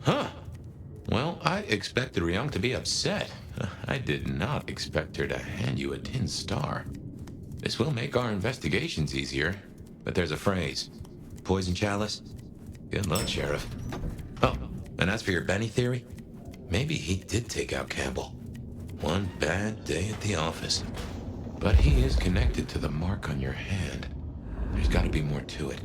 Huh. Well, I expected Ryong to be upset. I did not expect her to hand you a tin star. This will make our investigations easier, but there's a phrase. Poison chalice? Good luck, Sheriff. Oh, and as for your Benny theory, maybe he did take out Campbell. One bad day at the office. But he is connected to the mark on your hand. There's got to be more to it.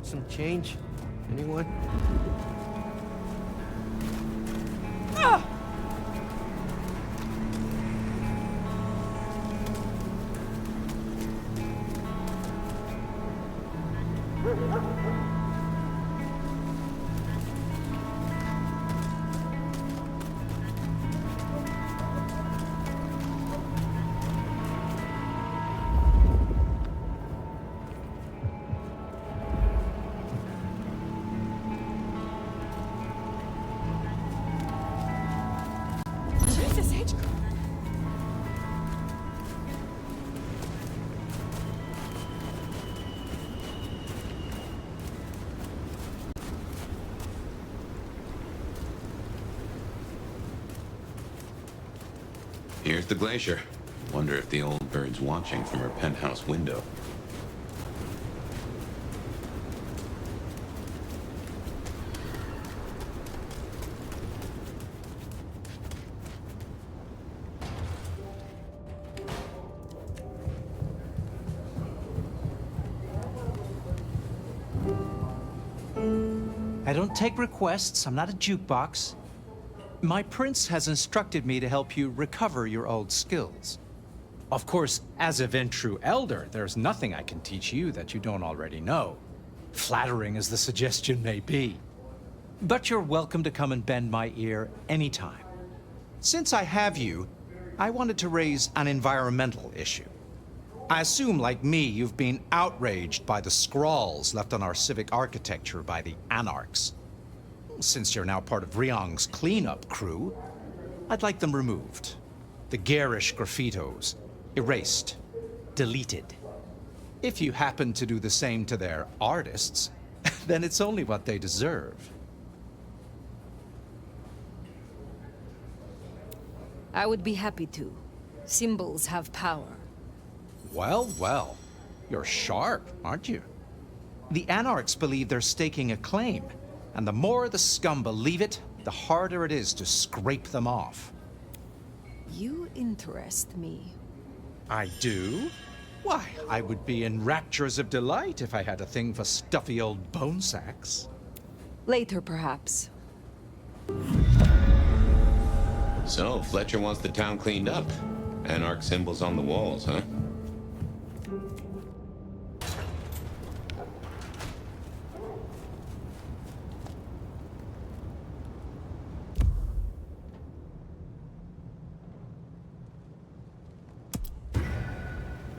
Some change? Anyone? Here's the glacier. Wonder if the old bird's watching from her penthouse window. I don't take requests. I'm not a jukebox. My prince has instructed me to help you recover your old skills. Of course, as a Ventru elder, there's nothing I can teach you that you don't already know. Flattering as the suggestion may be. But you're welcome to come and bend my ear anytime. Since I have you, I wanted to raise an environmental issue. I assume, like me, you've been outraged by the scrawls left on our civic architecture by the Anarchs. Since you're now part of Ryong's cleanup crew, I'd like them removed. The garish graffitos, erased, deleted. If you happen to do the same to their artists, then it's only what they deserve. I would be happy to. Symbols have power. Well, well. You're sharp, aren't you? The Anarchs believe they're staking a claim. And the more the scum believe it, the harder it is to scrape them off. You interest me. I do? Why, I would be in raptures of delight if I had a thing for stuffy old bone sacks. Later, perhaps. So, Fletcher wants the town cleaned up. Anarch symbols on the walls, huh?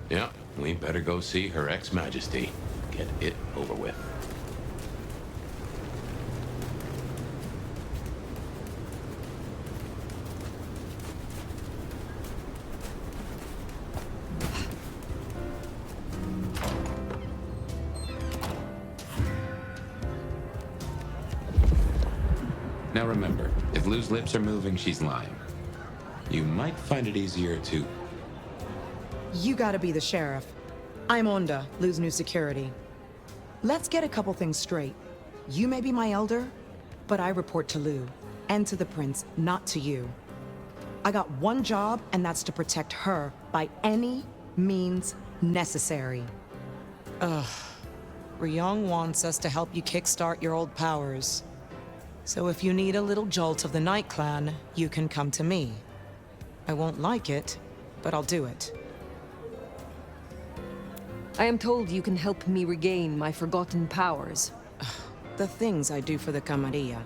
Yeah, we better go see Her Ex-Majesty. Get it over with. Now remember, if Lou's lips are moving, she's lying. You might find it easier to... You gotta be the sheriff. I'm Onda, Lou's new security. Let's get a couple things straight. You may be my elder, but I report to Lou, and to the prince, not to you. I got one job, and that's to protect her by any means necessary. Ryong wants us to help you kickstart your old powers. So if you need a little jolt of the Night Clan, you can come to me. I won't like it, but I'll do it. I am told you can help me regain my forgotten powers. The things I do for the Camarilla.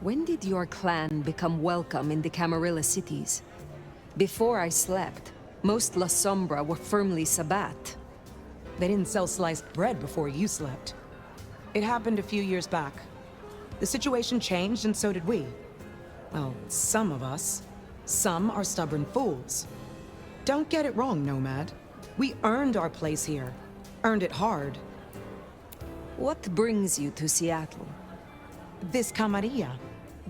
When did your clan become welcome in the Camarilla cities? Before I slept, most La Sombra were firmly Sabbat. They didn't sell sliced bread before you slept. It happened a few years back. The situation changed and so did we. Well, some of us. Some are stubborn fools. Don't get it wrong, Nomad. We earned our place here. Earned it hard. What brings you to Seattle? This Camarilla.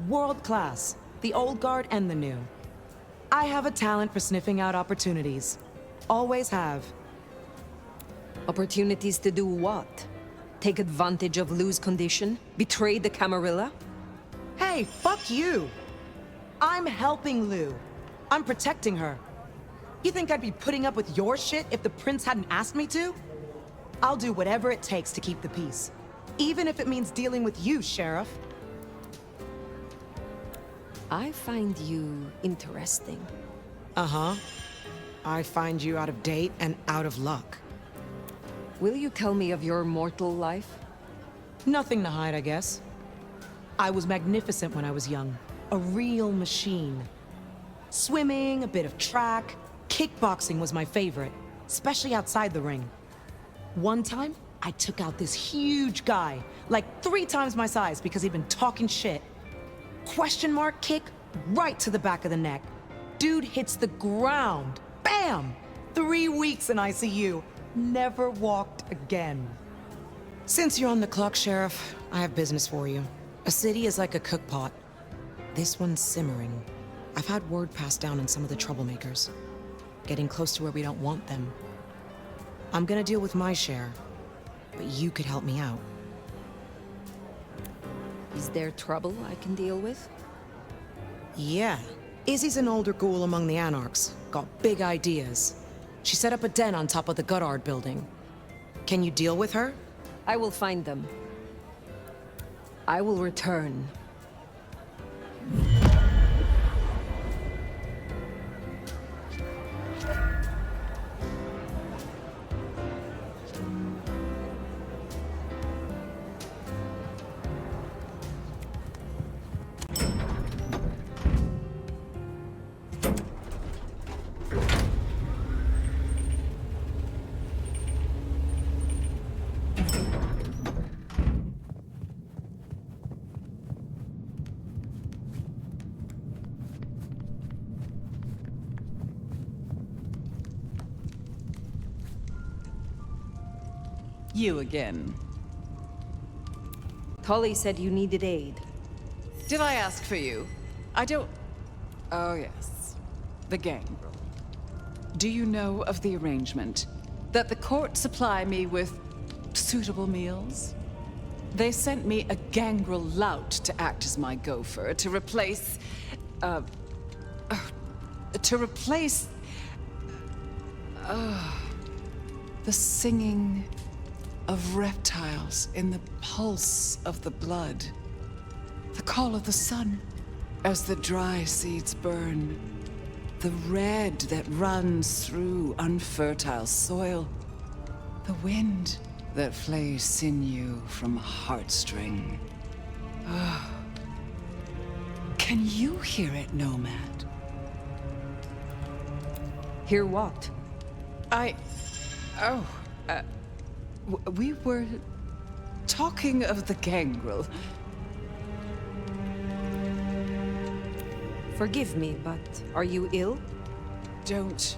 World class. The old guard and the new. I have a talent for sniffing out opportunities. Always have. Opportunities to do what? Take advantage of Lou's condition? Betray the Camarilla? Hey, fuck you! I'm helping Lou. I'm protecting her. You think I'd be putting up with your shit if the prince hadn't asked me to? I'll do whatever it takes to keep the peace. Even if it means dealing with you, Sheriff. I find you interesting. Uh-huh. I find you out of date and out of luck. Will you tell me of your mortal life? Nothing to hide, I guess. I was magnificent when I was young. A real machine. Swimming, a bit of track, kickboxing was my favorite, especially outside the ring. One time, I took out this huge guy, like 3 times my size because he'd been talking shit. Question mark kick right to the back of the neck. Dude hits the ground. Bam! 3 weeks in ICU. Never walked again. Since you're on the clock, Sheriff, I have business for you. A city is like a cookpot. This one's simmering. I've had word passed down on some of the troublemakers. Getting close to where we don't want them. I'm gonna deal with my share, but you could help me out. Is there trouble I can deal with? Yeah. Izzy's an older ghoul among the Anarchs. Got big ideas. She set up a den on top of the Goddard building. Can you deal with her? I will find them. I will return. You again. Tolly said you needed aid. Did I ask for you? I don't... Oh, yes. The gangrel. Do you know of the arrangement? That the court supply me with suitable meals? They sent me a gangrel lout to act as my gopher, to replace... the singing of reptiles in the pulse of the blood. The call of the sun as the dry seeds burn. The red that runs through unfertile soil. The wind that flays sinew from heartstring. Can you hear it, Nomad? Hear what? We were talking of the gangrel. Forgive me, but are you ill? Don't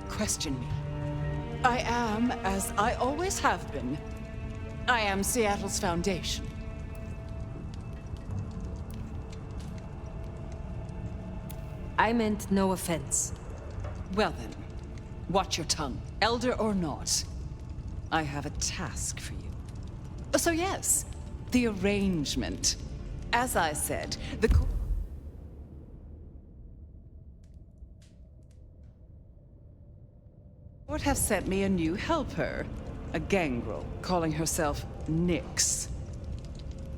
question me. I am, as I always have been. I am Seattle's foundation. I meant no offense. Well then, watch your tongue, elder or not. I have a task for you. So yes, the arrangement. As I said, the court have sent me a new helper, a gangrel calling herself Nyx.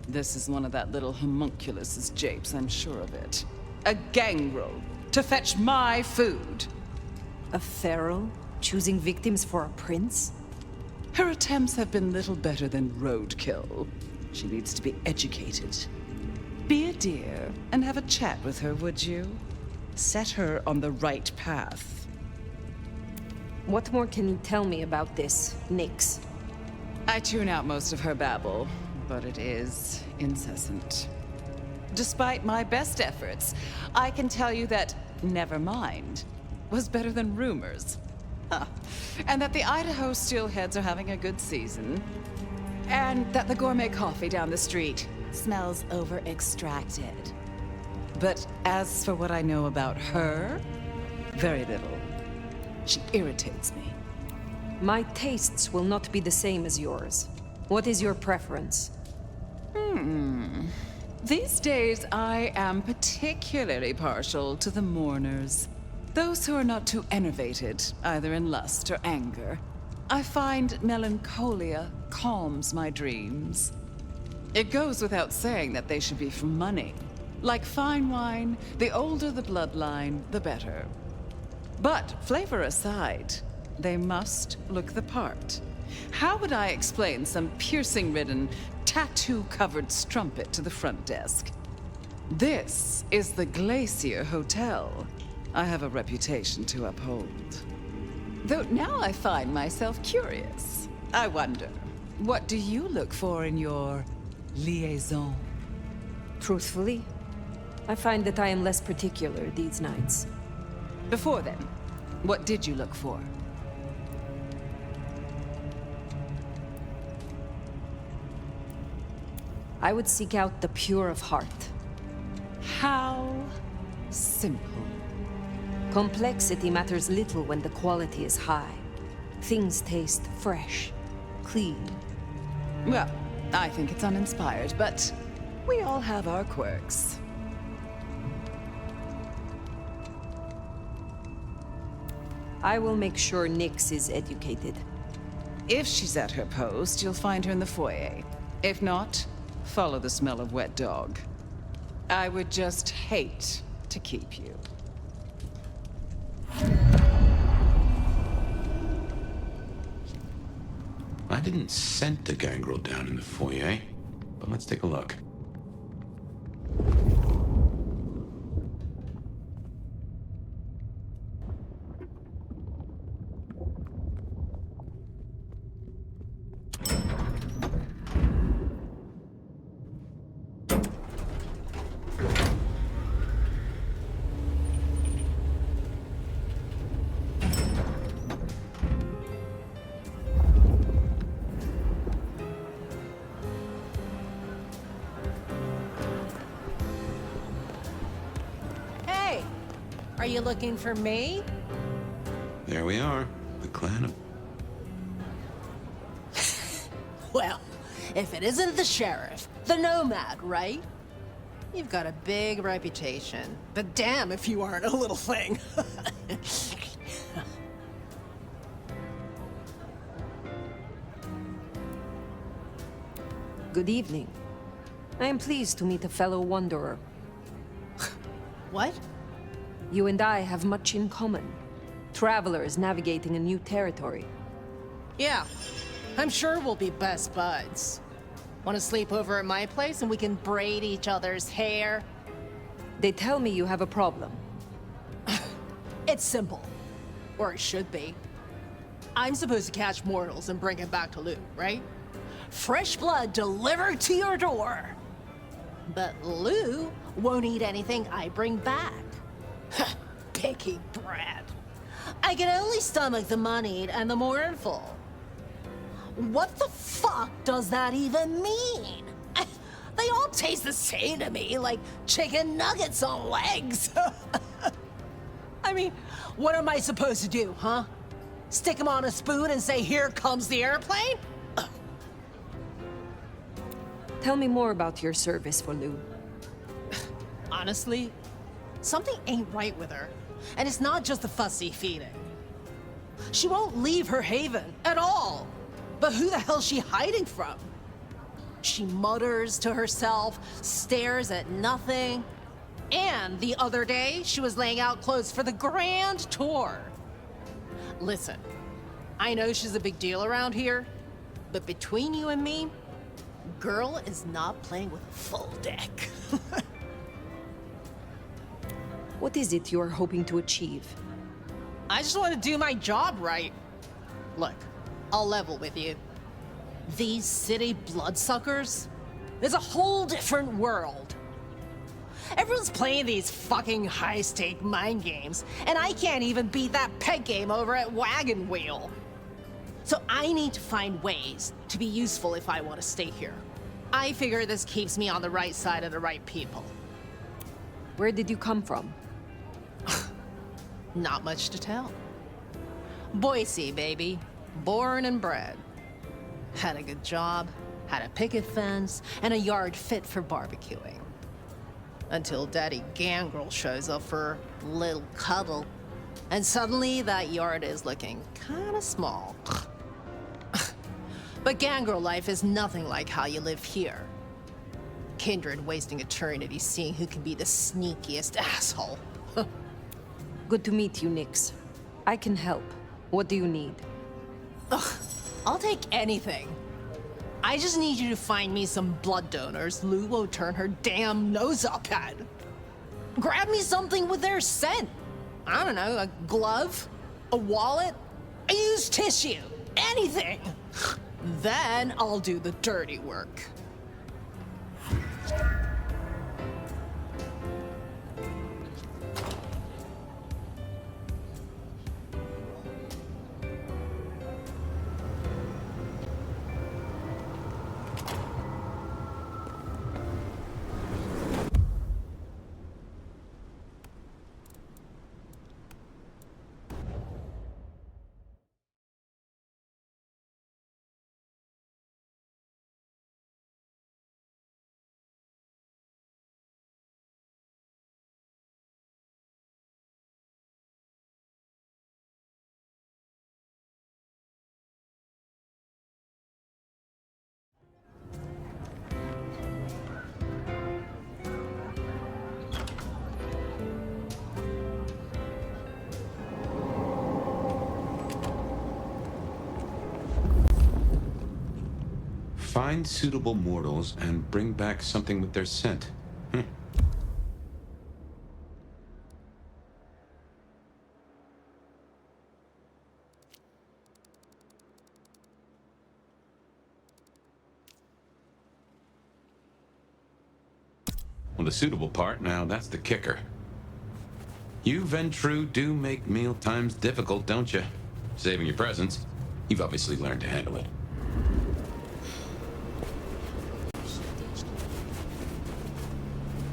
This is one of that little homunculus's japes, I'm sure of it. A gangrel to fetch my food. A feral? Choosing victims for a prince? Her attempts have been little better than roadkill. She needs to be educated. Be a dear and have a chat with her, would you? Set her on the right path. What more can you tell me about this, Nyx? I tune out most of her babble, but it is incessant. Despite my best efforts, I can tell you that never mind was better than rumors. Huh. And that the Idaho steelheads are having a good season. And that the gourmet coffee down the street smells over-extracted. But as for what I know about her, very little. She irritates me. My tastes will not be the same as yours. What is your preference? These days, I am particularly partial to the mourners. Those who are not too enervated, either in lust or anger. I find melancholia calms my dreams. It goes without saying that they should be for money. Like fine wine, the older the bloodline, the better. But flavor aside, they must look the part. How would I explain some piercing-ridden, tattoo-covered strumpet to the front desk? This is the Glacier Hotel. I have a reputation to uphold. Though now I find myself curious. I wonder, what do you look for in your liaison? Truthfully, I find that I am less particular these nights. Before then, what did you look for? I would seek out the pure of heart. How simple. Complexity matters little when the quality is high. Things taste fresh, clean. Well, I think it's uninspired, but we all have our quirks. I will make sure Nyx is educated. If she's at her post, you'll find her in the foyer. If not, follow the smell of wet dog. I would just hate to keep you. I didn't scent the gangrel down in the foyer, but let's take a look. Are you looking for me? There we are, the clan of... Well, if it isn't the sheriff, the Nomad, right? You've got a big reputation, but damn if you aren't a little thing. Good evening. I am pleased to meet a fellow wanderer. What? You and I have much in common. Travelers navigating a new territory. Yeah, I'm sure we'll be best buds. Want to sleep over at my place and we can braid each other's hair? They tell me you have a problem. It's simple. Or it should be. I'm supposed to catch mortals and bring them back to loot, right? Fresh blood delivered to your door. But Lou won't eat anything I bring back. Picky brat. I can only stomach the moneyed and the mournful. What the fuck does that even mean? They all taste the same to me, like chicken nuggets on legs. I mean, what am I supposed to do, huh? Stick them on a spoon and say, here comes the airplane? Tell me more about your service for Lou. Honestly, something ain't right with her. And it's not just the fussy feeding. She won't leave her haven at all. But who the hell's she hiding from? She mutters to herself, stares at nothing. And the other day, she was laying out clothes for the grand tour. Listen, I know she's a big deal around here, but between you and me, girl is not playing with a full deck. What is it you're hoping to achieve? I just want to do my job right. Look, I'll level with you. These city bloodsuckers is a whole different world. Everyone's playing these fucking high-stake mind games, and I can't even beat that peg game over at Wagon Wheel. So I need to find ways to be useful if I want to stay here. I figure this keeps me on the right side of the right people. Where did you come from? Not much to tell. Boise, baby. Born and bred. Had a good job, had a picket fence, and a yard fit for barbecuing. Until Daddy Gangrel shows up for a little cuddle. And suddenly that yard is looking kinda small. But Gangrel life is nothing like how you live here. Kindred wasting eternity seeing who can be the sneakiest asshole. Good to meet you, Nix. I can help. What do you need? Ugh, I'll take anything. I just need you to find me some blood donors Lou will turn her damn nose up at. Grab me something with their scent. I don't know, a glove, a wallet, a used tissue, anything. Then I'll do the dirty work. Find suitable mortals and bring back something with their scent. Well, the suitable part, now that's the kicker. You Ventru do make meal times difficult, don't you? Saving your presence. You've obviously learned to handle it.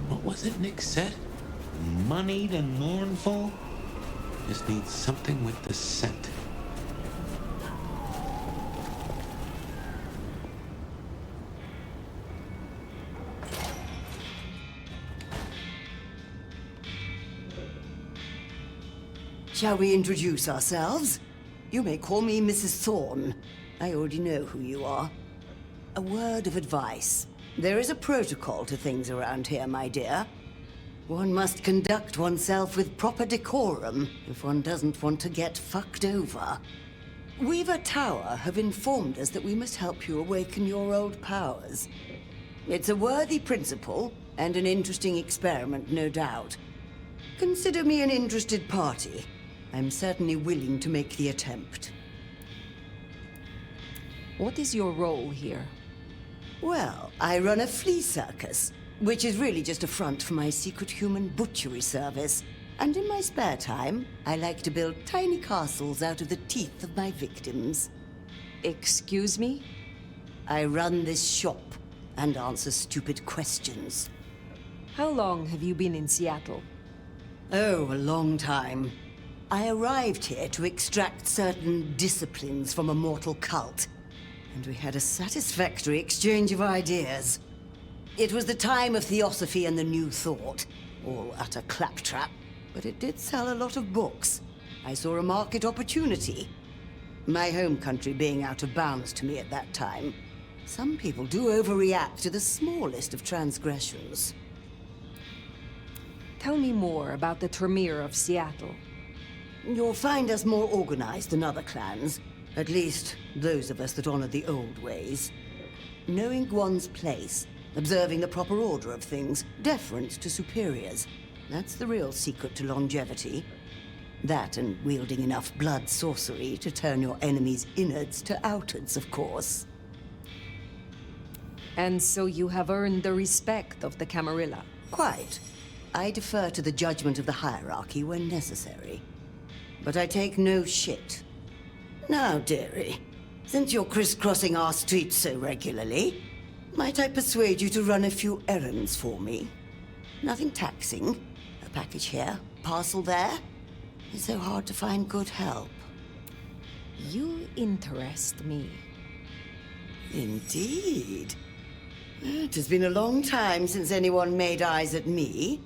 What was it Nick said? Moneyed and mournful? Just needs something with the scent. Shall we introduce ourselves? You may call me Mrs. Thorne. I already know who you are. A word of advice. There is a protocol to things around here, my dear. One must conduct oneself with proper decorum if one doesn't want to get fucked over. Weaver Tower have informed us that we must help you awaken your old powers. It's a worthy principle and an interesting experiment, no doubt. Consider me an interested party. I'm certainly willing to make the attempt. What is your role here? Well, I run a flea circus. Which is really just a front for my secret human butchery service. And in my spare time, I like to build tiny castles out of the teeth of my victims. Excuse me? I run this shop and answer stupid questions. How long have you been in Seattle? Oh, a long time. I arrived here to extract certain disciplines from a mortal cult, and we had a satisfactory exchange of ideas. It was the time of Theosophy and the New Thought, all utter claptrap, but it did sell a lot of books. I saw a market opportunity. My home country being out of bounds to me at that time. Some people do overreact to the smallest of transgressions. Tell me more about the Tremere of Seattle. You'll find us more organized than other clans. At least, those of us that honor the old ways. Knowing one's place, observing the proper order of things, deference to superiors. That's the real secret to longevity. That and wielding enough blood sorcery to turn your enemy's innards to outards, of course. And so you have earned the respect of the Camarilla. Quite. I defer to the judgment of the hierarchy when necessary. But I take no shit. Now, dearie, since you're crisscrossing our streets so regularly, might I persuade you to run a few errands for me? Nothing taxing. A package here, parcel there. It's so hard to find good help. You interest me. Indeed. It has been a long time since anyone made eyes at me.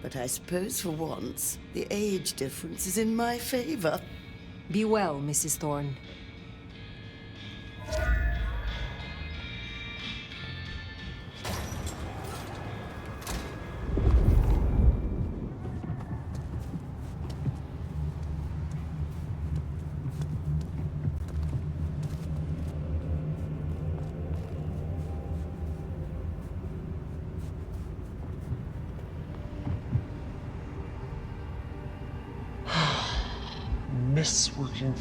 But I suppose for once, the age difference is in my favor. Be well, Mrs. Thorne. Miss working.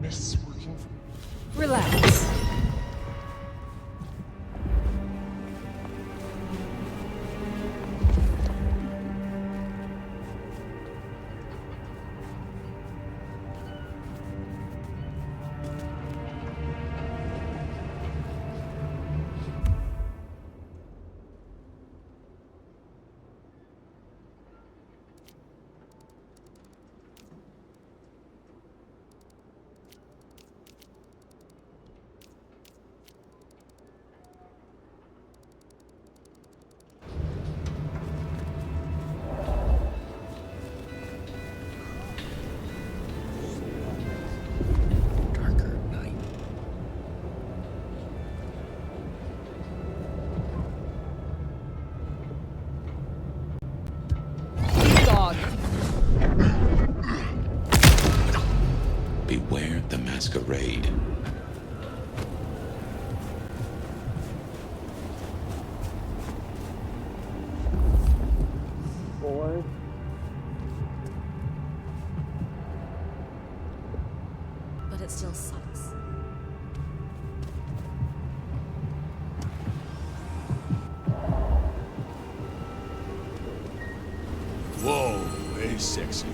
Miss working. Relax. Beware the Masquerade. Boy. But it still sucks. Whoa, hey sexy.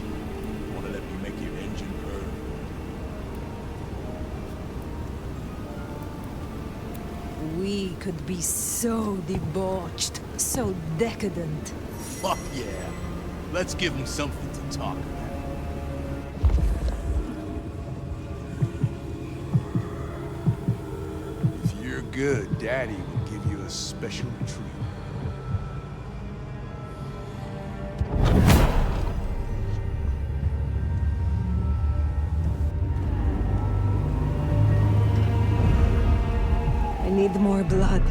Wanna let me make your engine burn? We could be so debauched, so decadent. Fuck yeah. Let's give him something to talk about. If you're good, Daddy will give you a special treat. I need more blood.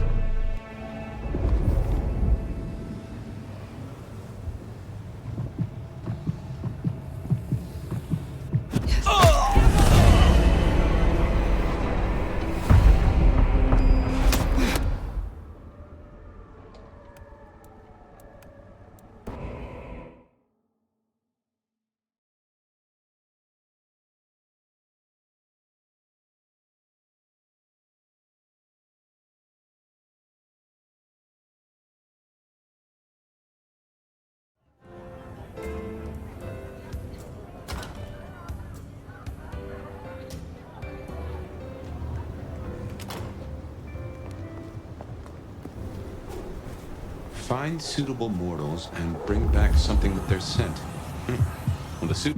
Find suitable mortals and bring back something with their scent. Well, the suit...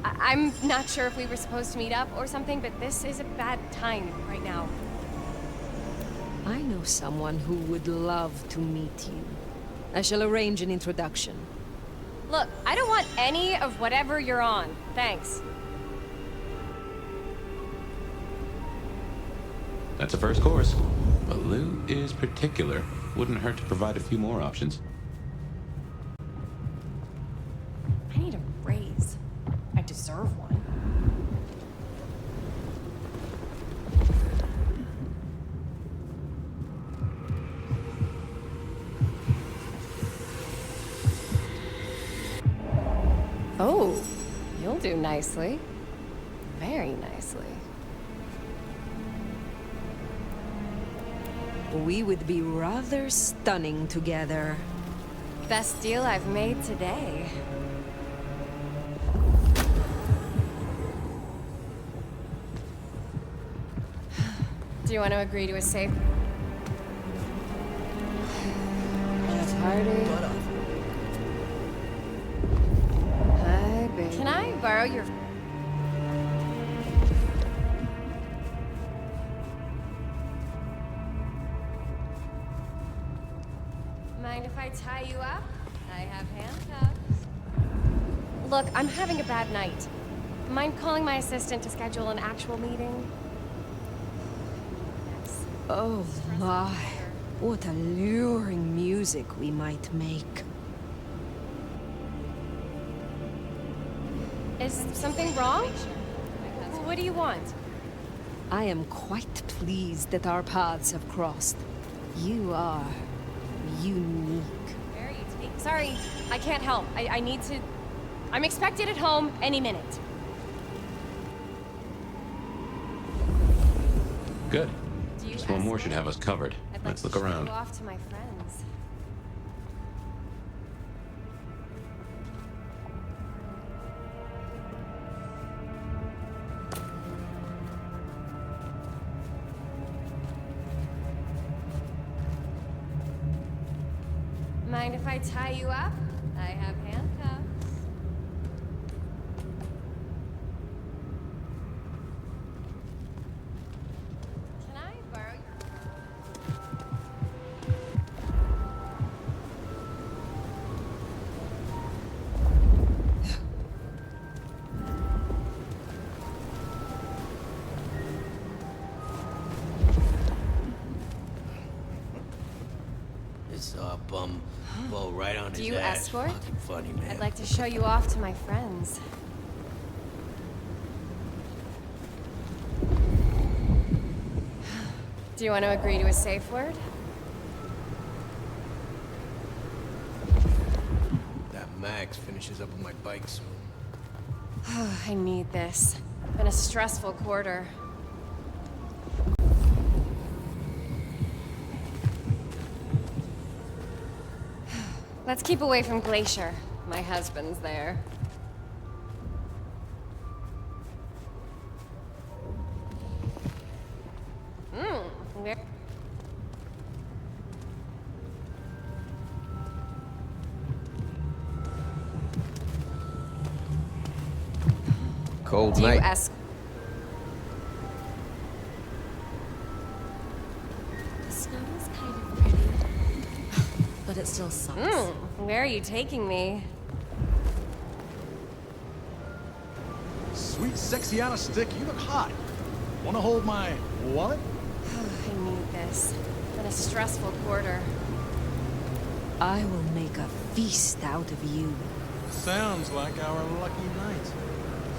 I'm not sure if we were supposed to meet up or something, but this is a bad time right now. I know someone who would love to meet you. I shall arrange an introduction. Look, I don't want any of whatever you're on. Thanks. That's a first course. But Lou is particular. Wouldn't hurt to provide a few more options. I need a raise. I deserve one. Oh, you'll do nicely. Very nicely. We would be rather stunning together. Best deal I've made today. Do you want to agree to a safe... Party. Hi, baby. Can I borrow your... Mind if I tie you up? I have handcuffs. Look, I'm having a bad night. Mind calling my assistant to schedule an actual meeting? Oh my, what alluring music we might make. Is something wrong? What do you want? I am quite pleased that our paths have crossed. You are unique. Where are you taking? Sorry, I can't help. I need to... I'm expected at home any minute. Good. Do you Just one more should have us covered. I'd like Let's to look show around. you off to my friends. Mind if I tie you up? I have handcuffs. Can I borrow your... This bum blow right on Do his you ass. escort? Fucking funny, man. I'd like to show you off to my friends. Do you want to agree to a safe word? That Max finishes up with my bike soon. I need this. Been a stressful quarter. Let's keep away from Glacier. My husband's there. Where... Cold Do you night. ask? The snow is kind of pretty, but it still sucks. Where are you taking me? Sweet, sexy on a stick, you look hot. Wanna hold my wallet? I need this. Been a stressful quarter. I will make a feast out of you. Sounds like our lucky night.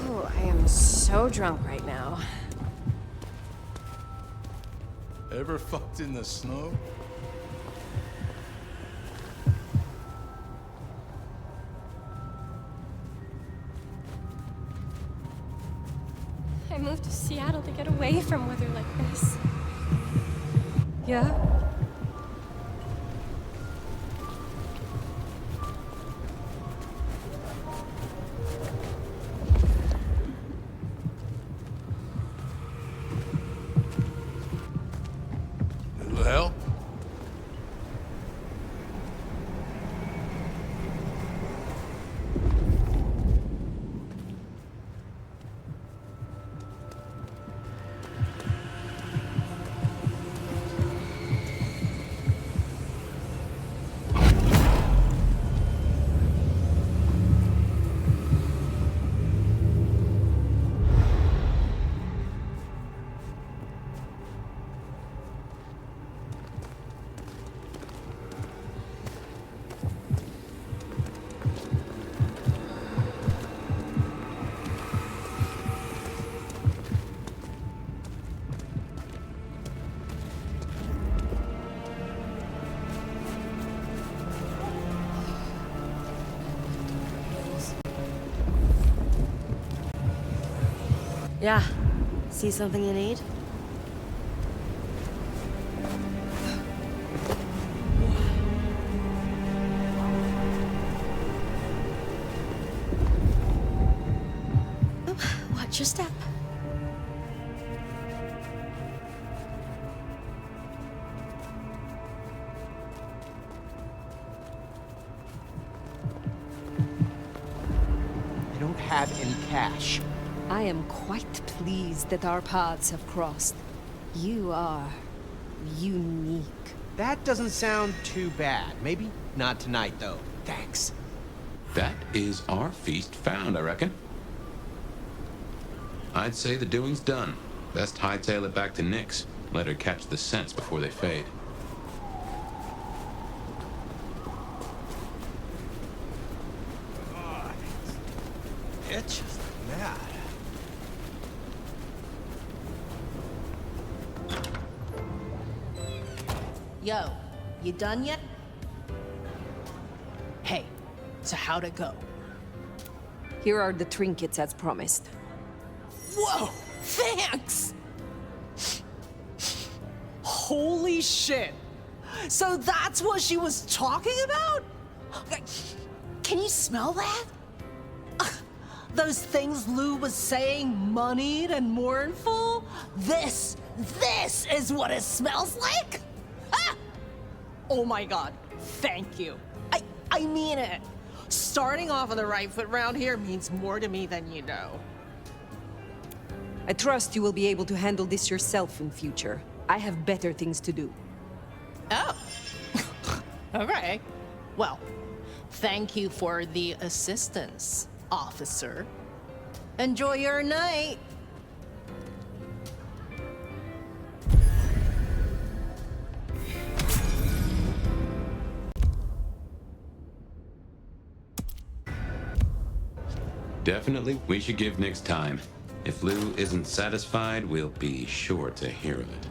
Oh, I am so drunk right now. Ever fucked in the snow? I moved to Seattle to get away from weather like this. Yeah? Little help? Yeah. See something you need? Watch your step. I don't have any cash. I am quite pleased that our paths have crossed. You are unique. That doesn't sound too bad. Maybe not tonight, though. Thanks. That is our feast found, I reckon. I'd say the doing's done. Best hightail it back to Nyx. Let her catch the scents before they fade. It's just mad. Yo, you done yet? Hey, so how'd it go? Here are the trinkets as promised. Whoa! Thanks! Holy shit! So that's what she was talking about? Can you smell that? Those things Lou was saying, moneyed and mournful? This is what it smells like? Ha! Oh my god, thank you. I mean it. Starting off on the right foot round here means more to me than you know. I trust you will be able to handle this yourself in future. I have better things to do. Oh. Okay. Well, thank you for the assistance, officer. Enjoy your night. Definitely, we should give Nyx time. If Lou isn't satisfied, we'll be sure to hear of it.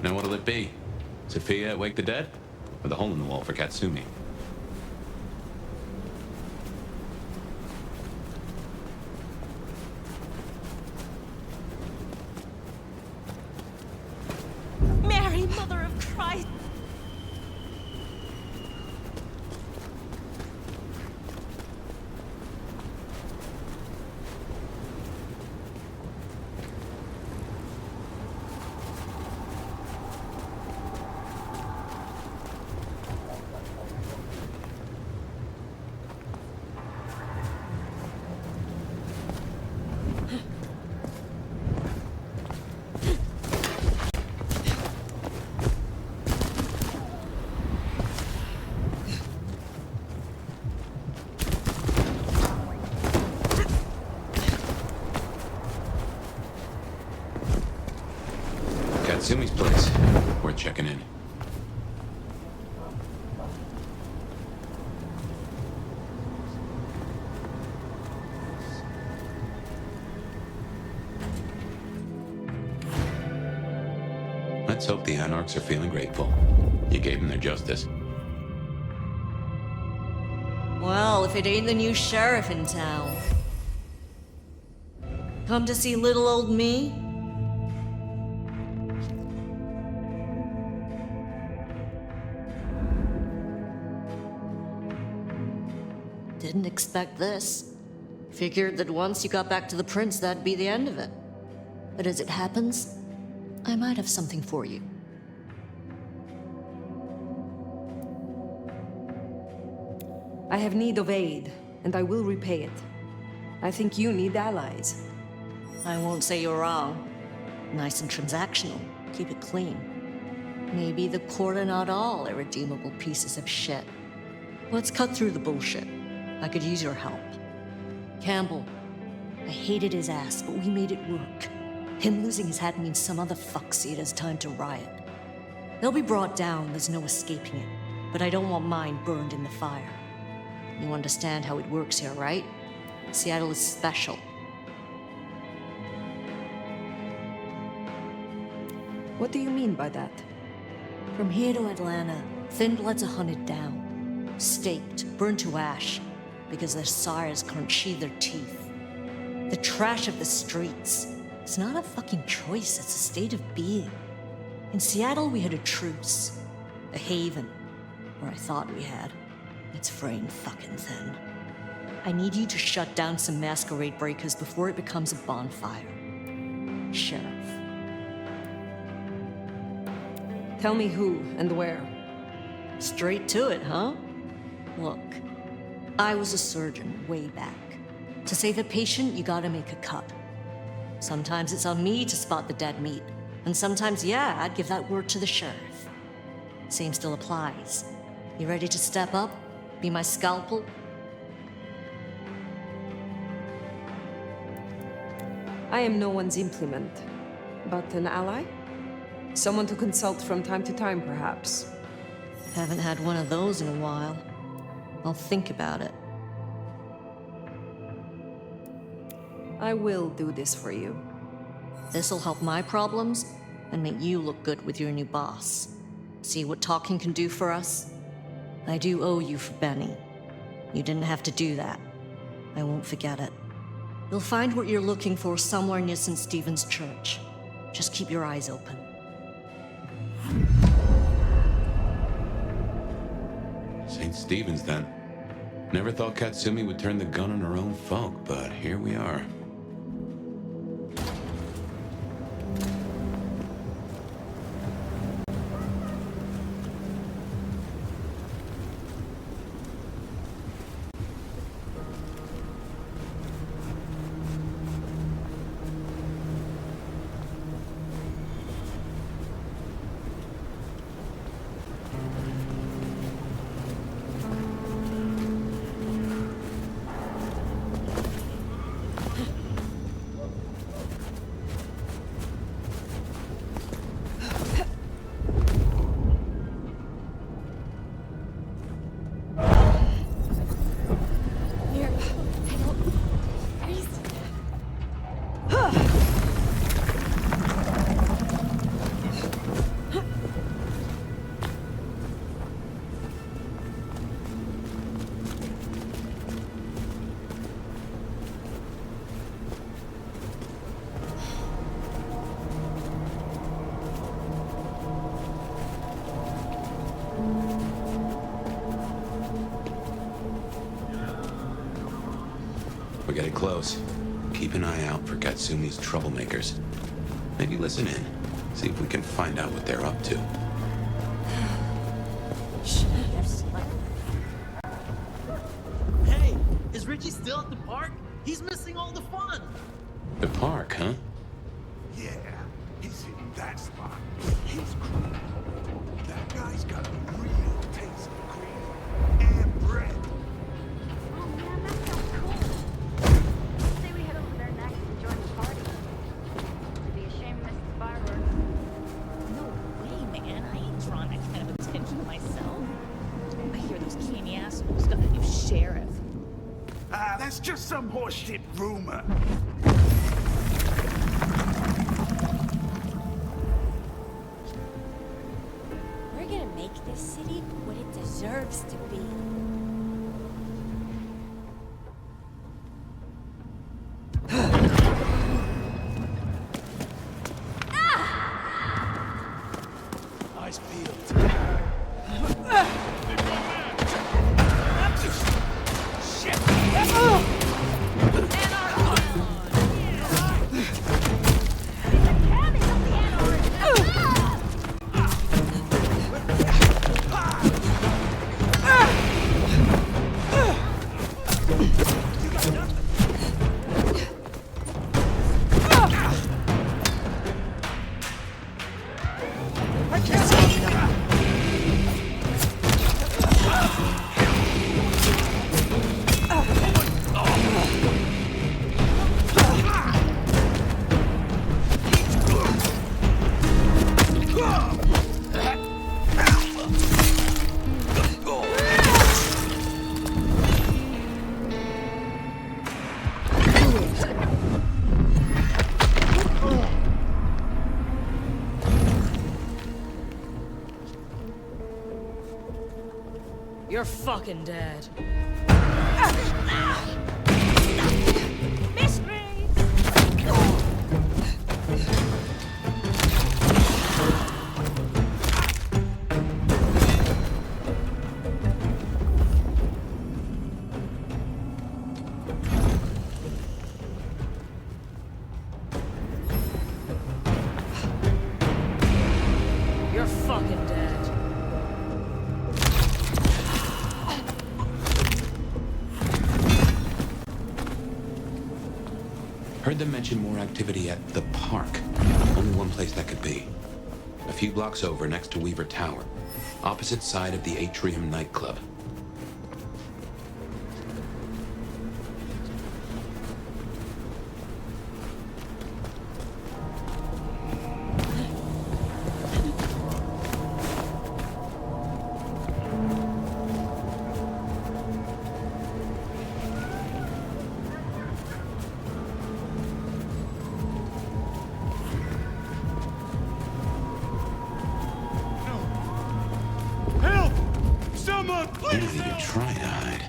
Now what'll it be? Sophia at Wake the Dead? Or the hole in the wall for Katsumi? Mary, Mother of Christ! Katsumi's place. We're checking in. Let's hope the Anarchs are feeling grateful. You gave them their justice. Well, if it ain't the new sheriff in town. Come to see little old me? Didn't expect this. Figured that once you got back to the prince, that'd be the end of it. But as it happens, I might have something for you. I have need of aid, and I will repay it. I think you need allies. I won't say you're wrong. Nice and transactional. Keep it clean. Maybe the court are not all irredeemable pieces of shit. Let's cut through the bullshit. I could use your help. Campbell, I hated his ass, but we made it work. Him losing his hat means some other fuck see it as time to riot. They'll be brought down, there's no escaping it. But I don't want mine burned in the fire. You understand how it works here, right? Seattle is special. What do you mean by that? From here to Atlanta, thin bloods are hunted down, staked, burned to ash, because their sires couldn't sheathe their teeth. The trash of the streets. It's not a fucking choice, it's a state of being. In Seattle, we had a truce. A haven. Or I thought we had. It's fraying fucking thin. I need you to shut down some masquerade breakers before it becomes a bonfire. Sheriff. Tell me who and where. Straight to it, huh? Look, I was a surgeon way back. To save a patient, you gotta make a cut. Sometimes it's on me to spot the dead meat, and sometimes, yeah, I'd give that word to the sheriff. Same still applies. You ready to step up? Be my scalpel? I am no one's implement, but an ally? Someone to consult from time to time, perhaps. Haven't had one of those in a while. I'll think about it. I will do this for you. This'll help my problems and make you look good with your new boss. See what talking can do for us? I do owe you for Benny. You didn't have to do that. I won't forget it. You'll find what you're looking for somewhere near St. Stephen's Church. Just keep your eyes open. St. Stephen's, then. Never thought Katsumi would turn the gun on her own folk, but here we are. We're getting close. Keep an eye out for Katsumi's troublemakers. Maybe listen in. See if we can find out what they're up to. Hey, is Richie still at the park? He's missing all the fun. The park, huh? Yeah, he's in that spot. He's cool. That guy's got a real taste for cream and bread. Oh man, that sounds cool. Say we head over there next and join the party. It'd be a shame to miss the fireworks. No way, man. I ain't drawing that kind of attention to myself. I hear those canny assholes got a new sheriff. That's just some horseshit rumor. We're gonna make this city what it deserves to be. Eyes peeled. You're fucking dead. Mystery! Heard them mention more activity at the park. Only one place that could be. A few blocks over, next to Weaver Tower. Opposite side of the Atrium nightclub. They're not even trying to hide.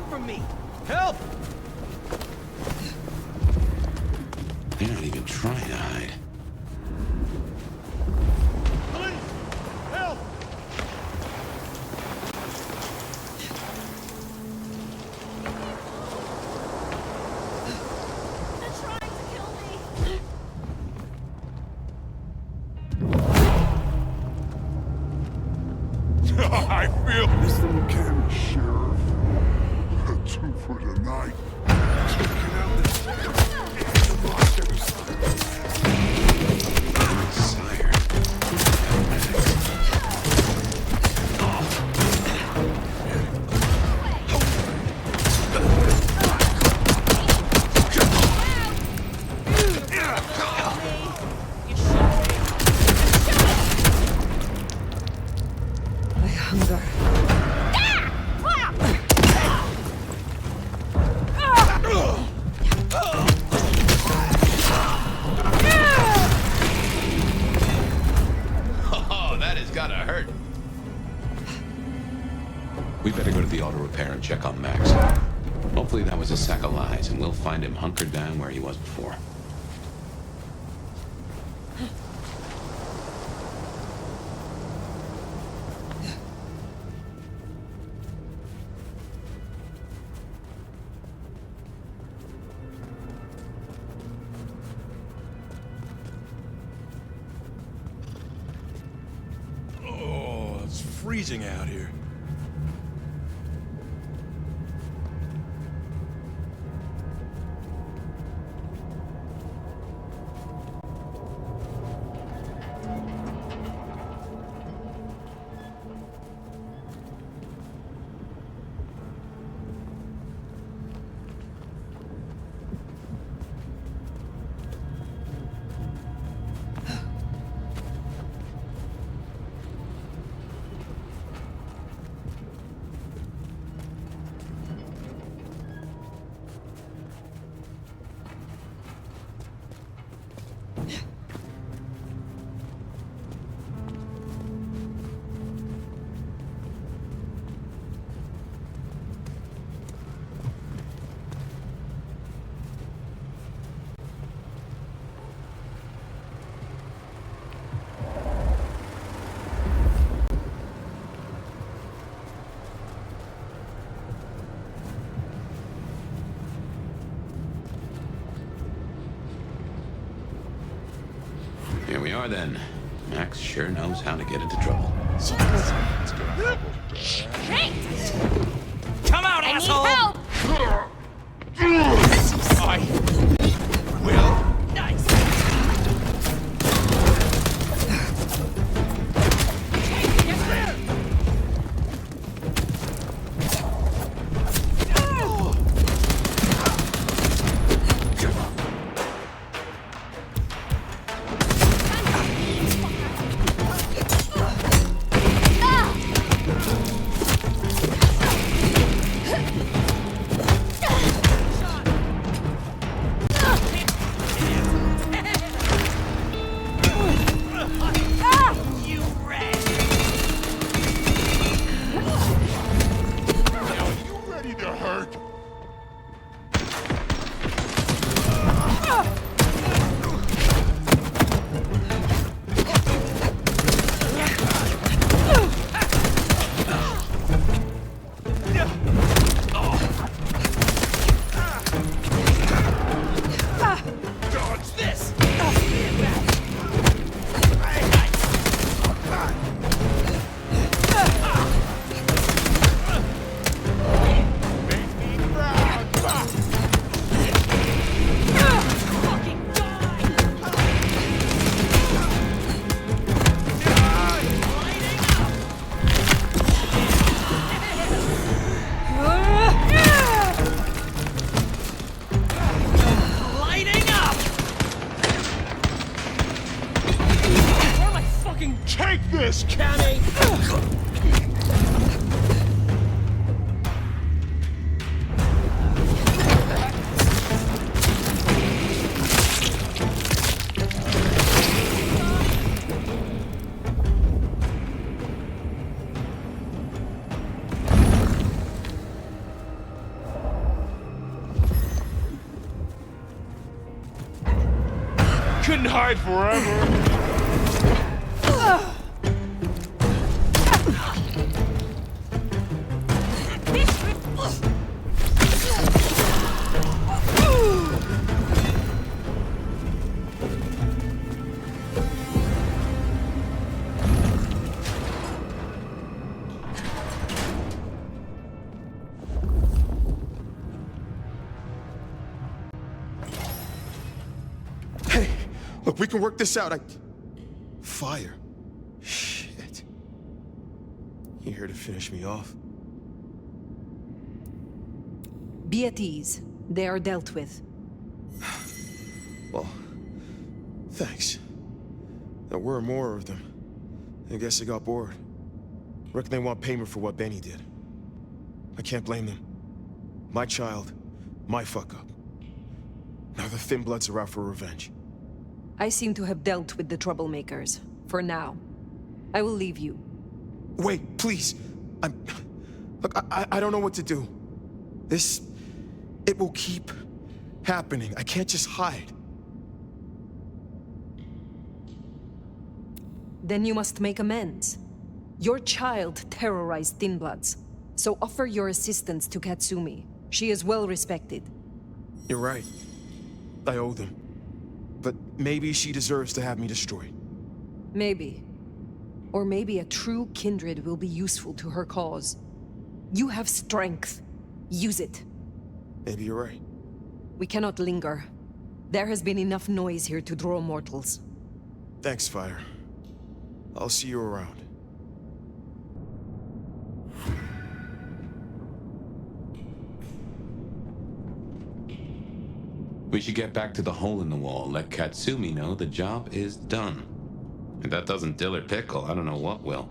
From me. Help! They're not even trying to hide. Police! Help! They're trying to kill me. I feel this little camera, Sheriff. Two for the night. Taking out the Sire. My hunger. We better go to the auto repair and check on Max. Hopefully that was a sack of lies, and we'll find him hunkered down where he was before. Oh, it's freezing out here. Here we are then. Max sure knows how to get into trouble. Hey! Come out, I asshole! need help! I will. Nice! Take this, Cammy! Couldn't hide forever. Look, we can work this out. Fire. Shit. You here to finish me off? Be at ease. They are dealt with. Well, thanks. There were more of them. I guess they got bored. Reckon they want payment for what Benny did. I can't blame them. My child, my fuck-up. Now the Thin Bloods are out for revenge. I seem to have dealt with the troublemakers. For now. I will leave you. Wait, please. Look, I don't know what to do. It will keep happening. I can't just hide. Then you must make amends. Your child terrorized Thin Bloods, so offer your assistance to Katsumi. She is well respected. You're right. I owe them. But maybe she deserves to have me destroyed. Maybe. Or maybe a true kindred will be useful to her cause. You have strength. Use it. Maybe you're right. We cannot linger. There has been enough noise here to draw mortals. Thanks, Fire. I'll see you around. We should get back to the hole in the wall, let Katsumi know the job is done. If that doesn't dill or pickle, I don't know what will.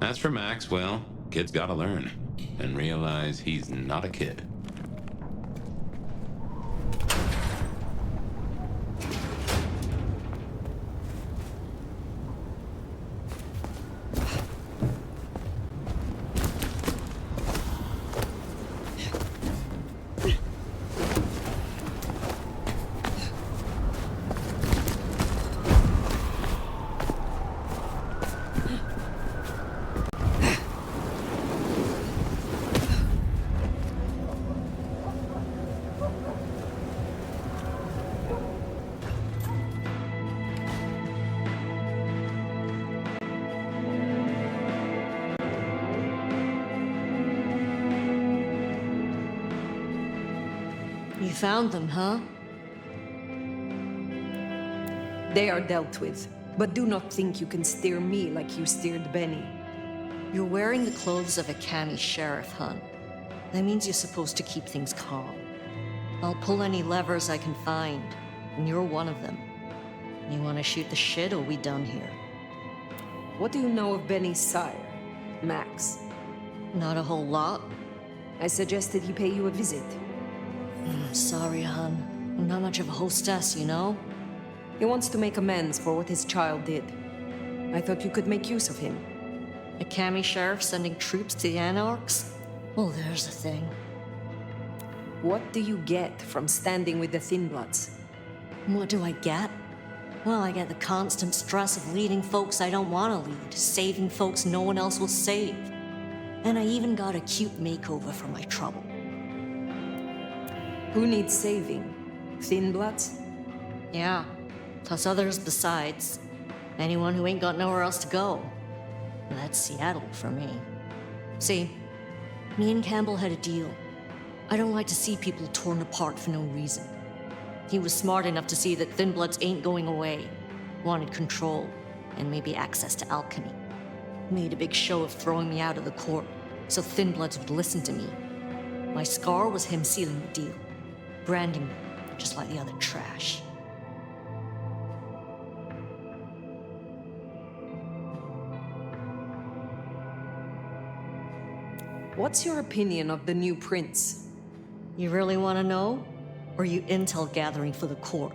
As for Max, well, kid's gotta learn, and realize he's not a kid. You found them, huh? They are dealt with, but do not think you can steer me like you steered Benny. You're wearing the clothes of a canny sheriff, hun. That means you're supposed to keep things calm. I'll pull any levers I can find, and you're one of them. You wanna shoot the shit, or we done here? What do you know of Benny's sire, Max? Not a whole lot. I suggested he pay you a visit. Sorry, hun. I'm not much of a hostess, you know? He wants to make amends for what his child did. I thought you could make use of him. A Kami sheriff sending troops to the Anarchs? Oh, there's a thing. What do you get from standing with the Thin Bloods? What do I get? Well, I get the constant stress of leading folks I don't want to lead, saving folks no one else will save. And I even got a cute makeover for my trouble. Who needs saving? Thin Bloods? Yeah, plus others besides. Anyone who ain't got nowhere else to go. That's Seattle for me. See, me and Campbell had a deal. I don't like to see people torn apart for no reason. He was smart enough to see that Thin Bloods ain't going away. Wanted control, and maybe access to alchemy. Made a big show of throwing me out of the court, so Thin Bloods would listen to me. My scar was him sealing the deal. Branding me, just like the other trash. What's your opinion of the new prince? You really want to know? Or are you intel gathering for the court?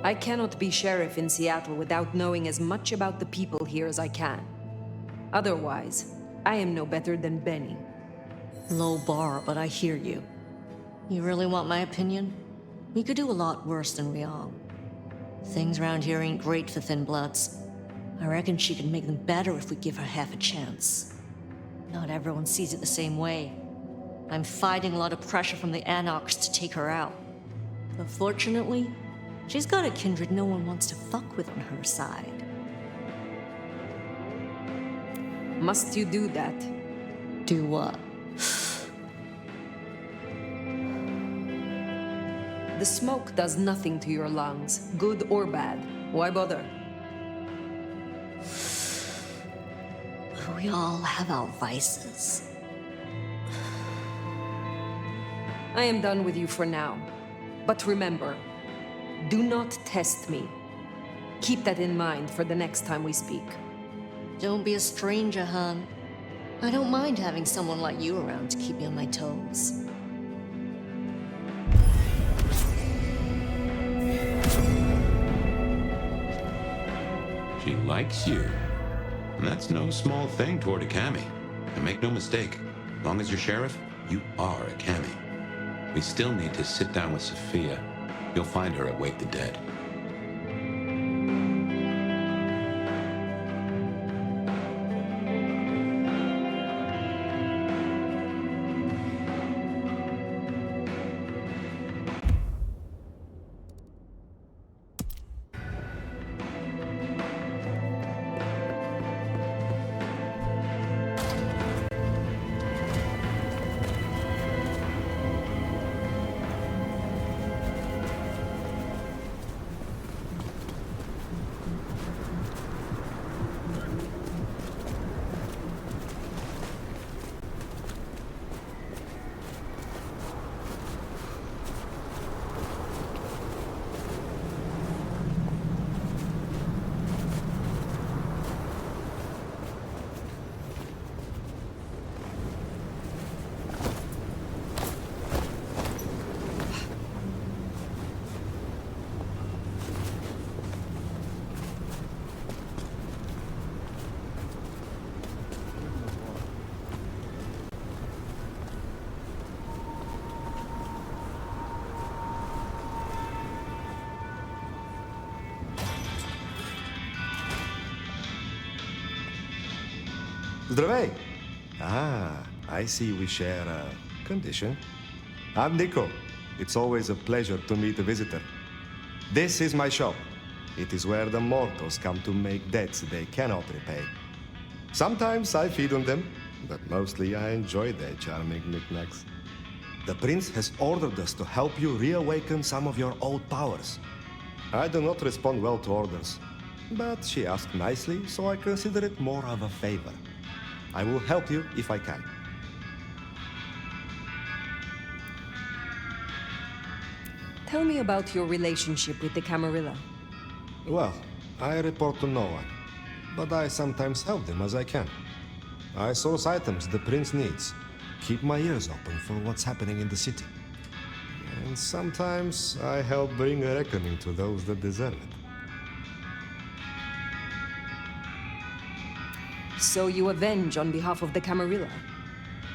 I cannot be sheriff in Seattle without knowing as much about the people here as I can. Otherwise, I am no better than Benny. Low bar, but I hear you. You really want my opinion? We could do a lot worse than Ryong. Things around here ain't great for Thin Bloods. I reckon she could make them better if we give her half a chance. Not everyone sees it the same way. I'm fighting a lot of pressure from the Anarchs to take her out. But fortunately, she's got a kindred no one wants to fuck with on her side. Must you do that? Do what? The smoke does nothing to your lungs, good or bad. Why bother? We all have our vices. I am done with you for now. But remember, do not test me. Keep that in mind for the next time we speak. Don't be a stranger, hun. I don't mind having someone like you around to keep me on my toes. likes you. And that's no small thing toward a Cammy. And make no mistake, as long as you're sheriff, you are a Cammy. We still need to sit down with Sophia. You'll find her at Wake the Dead. Здравей! I see we share a condition. I'm Nico. It's always a pleasure to meet a visitor. This is my shop. It is where the mortals come to make debts they cannot repay. Sometimes I feed on them, but mostly I enjoy their charming knickknacks. The prince has ordered us to help you reawaken some of your old powers. I do not respond well to orders, but she asked nicely, so I consider it more of a favor. I will help you if I can. Tell me about your relationship with the Camarilla. Well, I report to no one, but I sometimes help them as I can. I source items the prince needs, keep my ears open for what's happening in the city. And sometimes I help bring a reckoning to those that deserve it. So you avenge on behalf of the Camarilla?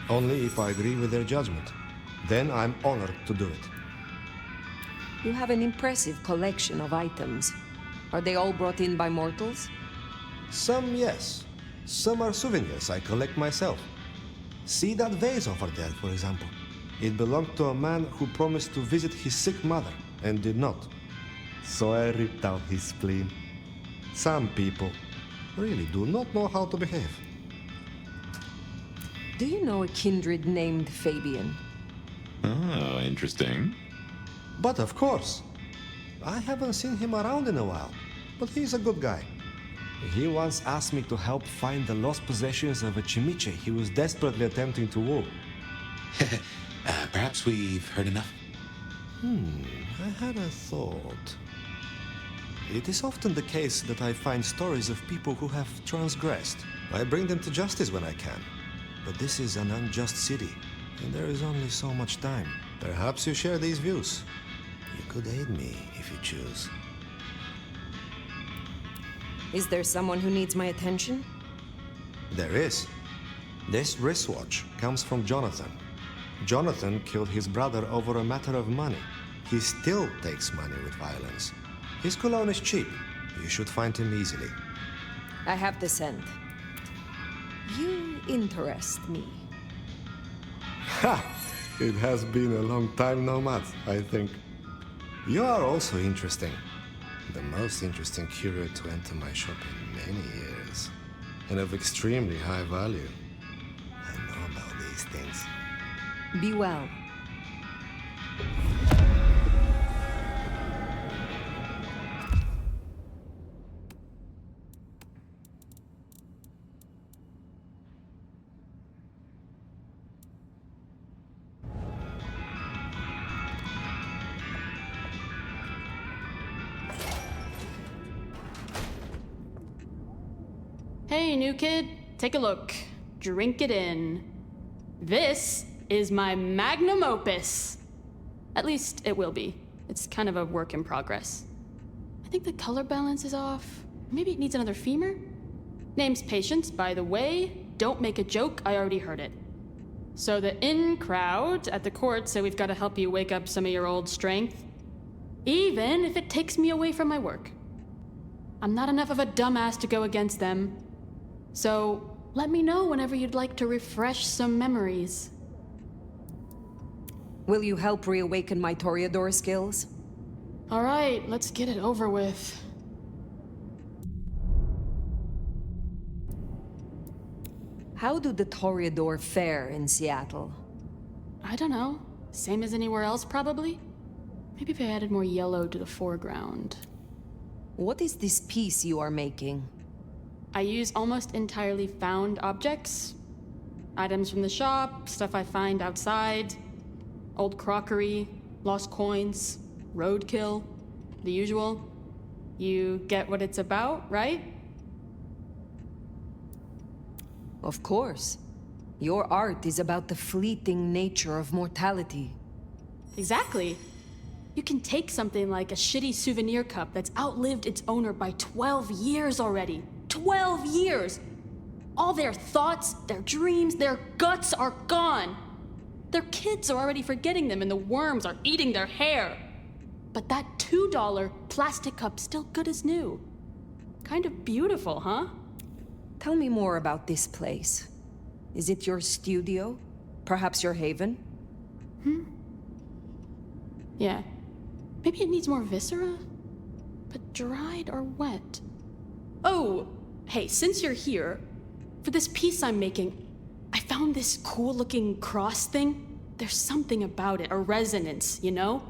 Only if I agree with their judgment. Then I'm honored to do it. You have an impressive collection of items. Are they all brought in by mortals? Some, yes. Some are souvenirs I collect myself. See that vase over there, for example. It belonged to a man who promised to visit his sick mother, and did not. So I ripped out his spleen. Some people really do not know how to behave. Do you know a kindred named Fabian? Oh, interesting. But of course. I haven't seen him around in a while, but he's a good guy. He once asked me to help find the lost possessions of a chimiche he was desperately attempting to woo. Perhaps we've heard enough. I had a thought. It is often the case that I find stories of people who have transgressed. I bring them to justice when I can. But this is an unjust city, and there is only so much time. Perhaps you share these views. You could aid me if you choose. Is there someone who needs my attention? There is. This wristwatch comes from Jonathan. Jonathan killed his brother over a matter of money. He still takes money with violence. His cologne is cheap. You should find him easily. I have the scent. You interest me. Ha! It has been a long time, Nomad, I think. You are also interesting. The most interesting curio to enter my shop in many years. And of extremely high value. I know about these things. Be well. Hey, new kid, take a look. Drink it in. This is my magnum opus. At least it will be. It's kind of a work in progress. I think the color balance is off. Maybe it needs another femur? Name's Patience, by the way. Don't make a joke, I already heard it. So the in crowd at the court say we've got to help you wake up some of your old strength. Even if it takes me away from my work. I'm not enough of a dumbass to go against them. So let me know whenever you'd like to refresh some memories. Will you help reawaken my Toreador skills? All right, let's get it over with. How do the Toreador fare in Seattle? I don't know. Same as anywhere else, probably? Maybe if I added more yellow to the foreground. What is this piece you are making? I use almost entirely found objects. Items from the shop, stuff I find outside, old crockery, lost coins, roadkill, the usual. You get what it's about, right? Of course. Your art is about the fleeting nature of mortality. Exactly. You can take something like a shitty souvenir cup that's outlived its owner by 12 years already. 12 years! All their thoughts, their dreams, their guts are gone. Their kids are already forgetting them and the worms are eating their hair. But that $2 plastic cup's still good as new. Kind of beautiful, huh? Tell me more about this place. Is it your studio? Perhaps your haven? Yeah. Maybe it needs more viscera? But dried or wet? Oh, hey, since you're here, for this piece I'm making, I found this cool-looking cross thing. There's something about it, a resonance, you know?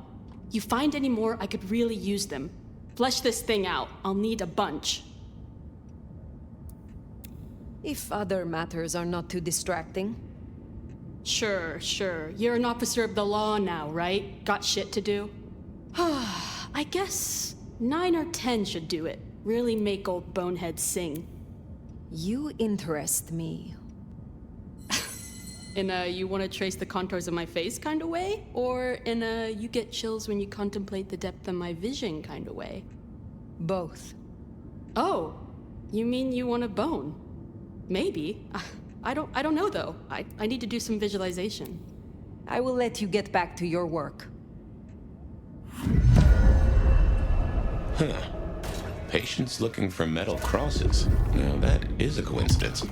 You find any more, I could really use them. Flesh this thing out. I'll need a bunch. If other matters are not too distracting. Sure. You're an officer of the law now, right? Got shit to do? I guess 9 or 10 should do it. Really make old boneheads sing. You interest me. In a you want to trace the contours of my face kind of way? Or in a you get chills when you contemplate the depth of my vision kind of way? Both. Oh, you mean you want a bone? Maybe. I don't know though. I need to do some visualization. I will let you get back to your work. Huh. Patience looking for metal crosses. Now that is a coincidence.